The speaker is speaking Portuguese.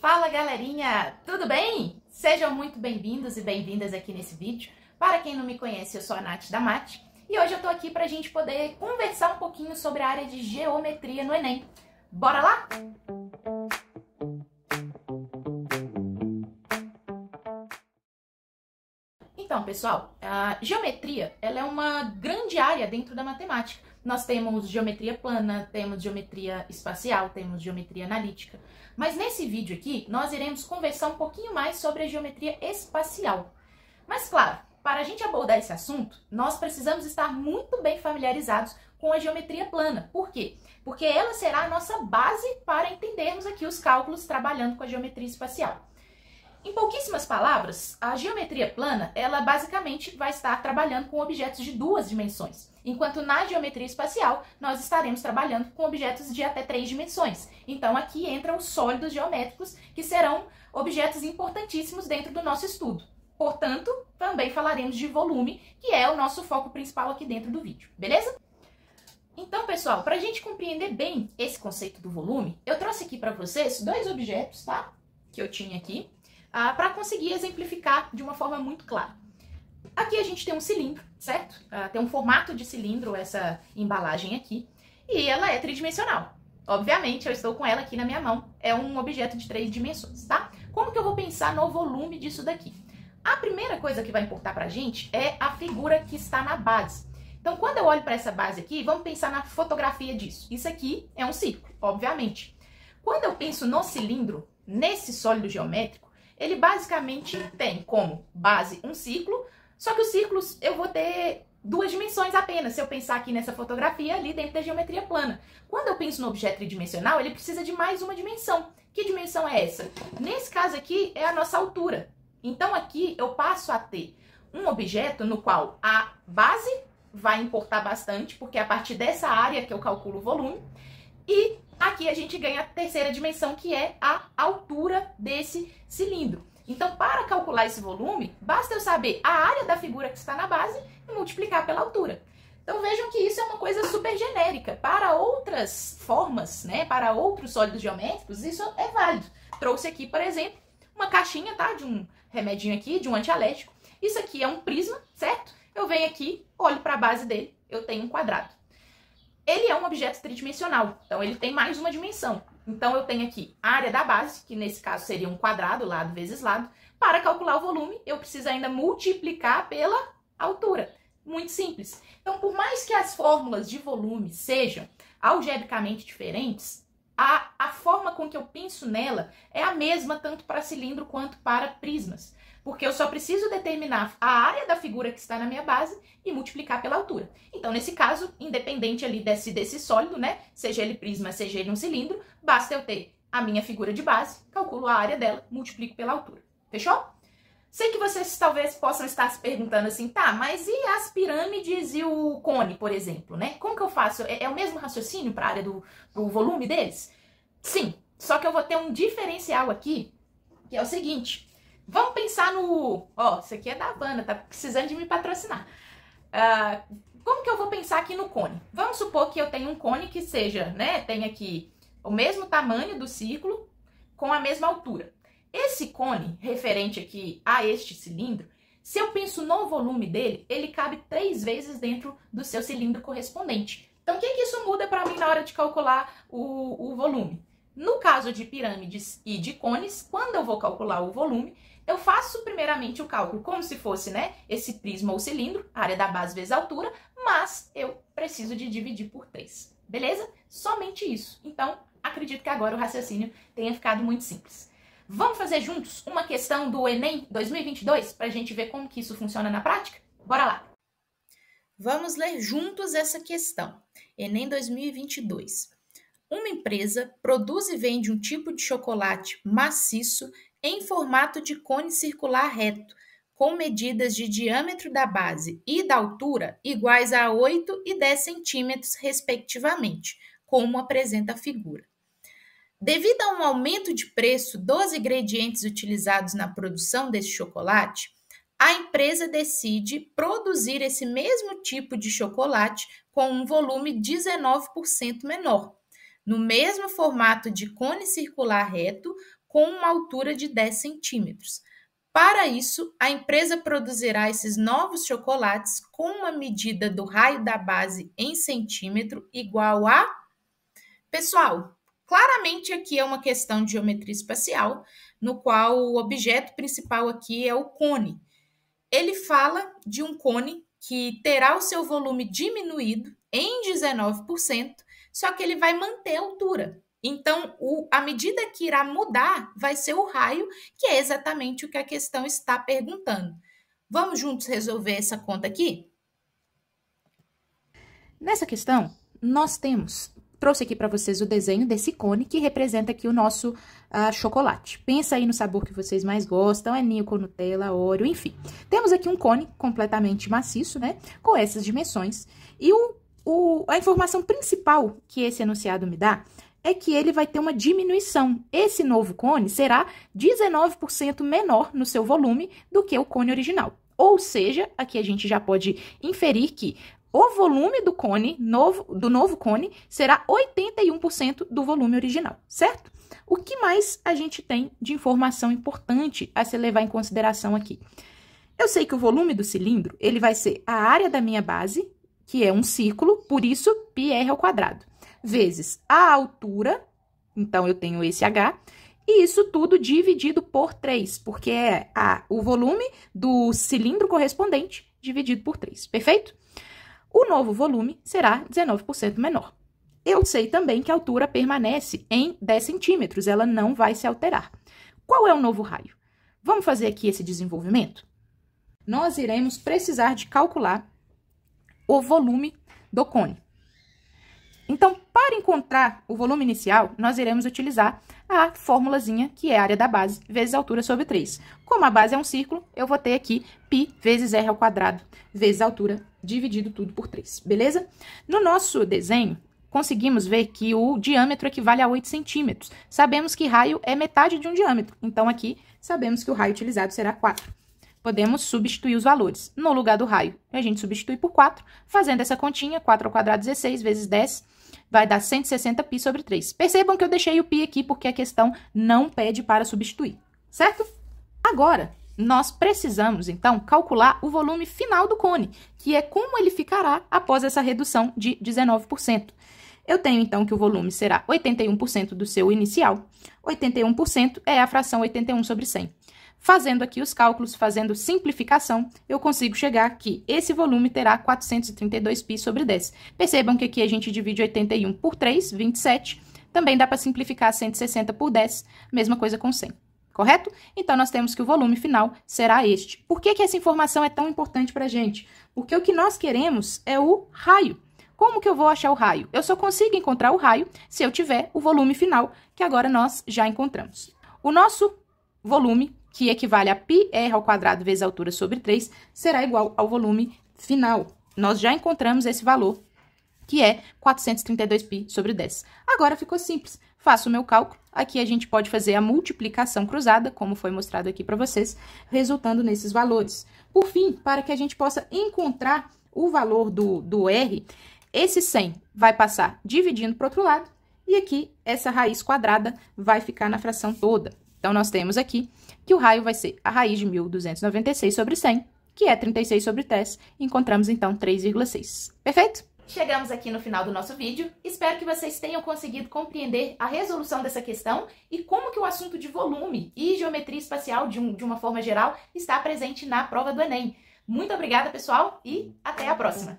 Fala galerinha, tudo bem? Sejam muito bem-vindos e bem-vindas aqui nesse vídeo. Para quem não me conhece, eu sou a Nath da Mate e hoje eu tô aqui pra gente poder conversar um pouquinho sobre a área de geometria no Enem. Bora lá? Então, pessoal, a geometria ela é uma grande área dentro da matemática. Nós temos geometria plana, temos geometria espacial, temos geometria analítica. Mas nesse vídeo aqui, nós iremos conversar um pouquinho mais sobre a geometria espacial. Mas claro, para a gente abordar esse assunto, nós precisamos estar muito bem familiarizados com a geometria plana. Por quê? Porque ela será a nossa base para entendermos aqui os cálculos trabalhando com a geometria espacial. Em pouquíssimas palavras, a geometria plana, ela basicamente vai estar trabalhando com objetos de duas dimensões, enquanto na geometria espacial nós estaremos trabalhando com objetos de até 3 dimensões. Então aqui entram os sólidos geométricos, que serão objetos importantíssimos dentro do nosso estudo. Portanto, também falaremos de volume, que é o nosso foco principal aqui dentro do vídeo, beleza? Então, pessoal, para a gente compreender bem esse conceito do volume, eu trouxe aqui para vocês dois objetos, tá? Que eu tinha aqui, para conseguir exemplificar de uma forma muito clara. Aqui a gente tem um cilindro, certo? Tem um formato de cilindro essa embalagem aqui, e ela é tridimensional. Obviamente, eu estou com ela aqui na minha mão, é um objeto de 3 dimensões, tá? Como que eu vou pensar no volume disso daqui? A primeira coisa que vai importar pra gente é a figura que está na base. Então, quando eu olho para essa base aqui, vamos pensar na fotografia disso. Isso aqui é um círculo, obviamente. Quando eu penso no cilindro, nesse sólido geométrico, ele basicamente tem como base um círculo, só que os círculos eu vou ter 2 dimensões apenas, se eu pensar aqui nessa fotografia ali dentro da geometria plana. Quando eu penso no objeto tridimensional, ele precisa de mais uma dimensão. Que dimensão é essa? Nesse caso aqui é a nossa altura. Então aqui eu passo a ter um objeto no qual a base vai importar bastante, porque é a partir dessa área que eu calculo o volume, e aqui a gente ganha a terceira dimensão, que é a altura desse cilindro. Então, para calcular esse volume, basta eu saber a área da figura que está na base e multiplicar pela altura. Então, vejam que isso é uma coisa super genérica. Para outras formas, né, para outros sólidos geométricos, isso é válido. Trouxe aqui, por exemplo, uma caixinha, tá, de um remedinho aqui, de um antialérgico. Isso aqui é um prisma, certo? Eu venho aqui, olho para a base dele, eu tenho um quadrado. Ele é um objeto tridimensional, então ele tem mais uma dimensão. Então eu tenho aqui a área da base, que nesse caso seria um quadrado, lado vezes lado. Para calcular o volume, eu preciso ainda multiplicar pela altura. Muito simples. Então, por mais que as fórmulas de volume sejam algebricamente diferentes, a forma com que eu penso nela é a mesma tanto para cilindro quanto para prismas. Porque eu só preciso determinar a área da figura que está na minha base e multiplicar pela altura. Então, nesse caso, independente ali desse sólido, né, seja ele prisma, seja ele um cilindro, basta eu ter a minha figura de base, calculo a área dela, multiplico pela altura. Fechou? Sei que vocês talvez possam estar se perguntando assim, tá, mas e as pirâmides e o cone, por exemplo, né? Como que eu faço? É o mesmo raciocínio para a área do volume deles? Sim, só que eu vou ter um diferencial aqui, que é o seguinte. Vamos pensar no... Ó, isso aqui é da Havana, tá precisando de me patrocinar. Como que eu vou pensar aqui no cone? Vamos supor que eu tenho um cone que seja, né, tem aqui o mesmo tamanho do círculo com a mesma altura. Esse cone, referente aqui a este cilindro, se eu penso no volume dele, ele cabe 3 vezes dentro do seu cilindro correspondente. Então, o que isso muda para mim na hora de calcular o volume? No caso de pirâmides e de cones, quando eu vou calcular o volume, eu faço primeiramente o cálculo como se fosse, né, esse prisma ou cilindro, a área da base vezes a altura, mas eu preciso de dividir por 3, beleza? Somente isso. Então, acredito que agora o raciocínio tenha ficado muito simples. Vamos fazer juntos uma questão do Enem 2022 para a gente ver como que isso funciona na prática? Bora lá! Vamos ler juntos essa questão. Enem 2022. Uma empresa produz e vende um tipo de chocolate maciço em formato de cone circular reto, com medidas de diâmetro da base e da altura iguais a 8 e 10 centímetros, respectivamente, como apresenta a figura. Devido a um aumento de preço dos ingredientes utilizados na produção desse chocolate, a empresa decide produzir esse mesmo tipo de chocolate com um volume 19% menor, no mesmo formato de cone circular reto, com uma altura de 10 centímetros. Para isso, a empresa produzirá esses novos chocolates com uma medida do raio da base em centímetro igual a... Pessoal, claramente aqui é uma questão de geometria espacial, no qual o objeto principal aqui é o cone. Ele fala de um cone que terá o seu volume diminuído em 19%, só que ele vai manter a altura. Então, a medida que irá mudar vai ser o raio, que é exatamente o que a questão está perguntando. Vamos juntos resolver essa conta aqui? Nessa questão, nós trouxe aqui para vocês o desenho desse cone que representa aqui o nosso chocolate. Pensa aí no sabor que vocês mais gostam, é ninho com Nutella, Oreo, enfim. Temos aqui um cone completamente maciço, né, com essas dimensões. E a informação principal que esse enunciado me dá é que ele vai ter uma diminuição. Esse novo cone será 19% menor no seu volume do que o cone original. Ou seja, aqui a gente já pode inferir que o volume do cone, do novo cone, será 81% do volume original, certo? O que mais a gente tem de informação importante a se levar em consideração aqui? Eu sei que o volume do cilindro, ele vai ser a área da minha base, que é um círculo, por isso, πr², vezes a altura, então eu tenho esse H, e isso tudo dividido por 3, porque é o volume do cilindro correspondente dividido por 3, perfeito? O novo volume será 19% menor. Eu sei também que a altura permanece em 10 centímetros, ela não vai se alterar. Qual é o novo raio? Vamos fazer aqui esse desenvolvimento? Nós iremos precisar de calcular o volume do cone. Então, para encontrar o volume inicial, nós iremos utilizar a formulazinha, que é a área da base, vezes a altura sobre 3. Como a base é um círculo, eu vou ter aqui π vezes r² vezes a altura, dividido tudo por 3, beleza? No nosso desenho, conseguimos ver que o diâmetro equivale a 8 centímetros. Sabemos que raio é metade de um diâmetro, então aqui sabemos que o raio utilizado será 4. Podemos substituir os valores. No lugar do raio, a gente substitui por 4, fazendo essa continha, 4² 16 vezes 10, vai dar 160 π sobre 3. Percebam que eu deixei o π aqui porque a questão não pede para substituir, certo? Agora, nós precisamos, então, calcular o volume final do cone, que é como ele ficará após essa redução de 19%. Eu tenho, então, que o volume será 81% do seu inicial. 81% é a fração 81 sobre 100. Fazendo aqui os cálculos, fazendo simplificação, eu consigo chegar que esse volume terá 432 π sobre 10. Percebam que aqui a gente divide 81 por 3, 27. Também dá para simplificar 160 por 10, mesma coisa com 100. Correto? Então, nós temos que o volume final será este. Por que essa informação é tão importante para a gente? Porque o que nós queremos é o raio. Como que eu vou achar o raio? Eu só consigo encontrar o raio se eu tiver o volume final, que agora nós já encontramos. O nosso volume, que equivale a πr² vezes a altura sobre 3, será igual ao volume final. Nós já encontramos esse valor, que é 432 π sobre 10. Agora ficou simples. Faço o meu cálculo. Aqui a gente pode fazer a multiplicação cruzada, como foi mostrado aqui para vocês, resultando nesses valores. Por fim, para que a gente possa encontrar o valor do R, esse 100 vai passar dividindo para o outro lado, e aqui essa raiz quadrada vai ficar na fração toda. Então, nós temos aqui que o raio vai ser a raiz de 1.296 sobre 100, que é 36 sobre 10. Encontramos, então, 3,6. Perfeito? Chegamos aqui no final do nosso vídeo. Espero que vocês tenham conseguido compreender a resolução dessa questão e como que o assunto de volume e geometria espacial, de uma forma geral, está presente na prova do Enem. Muito obrigada, pessoal, e até a próxima!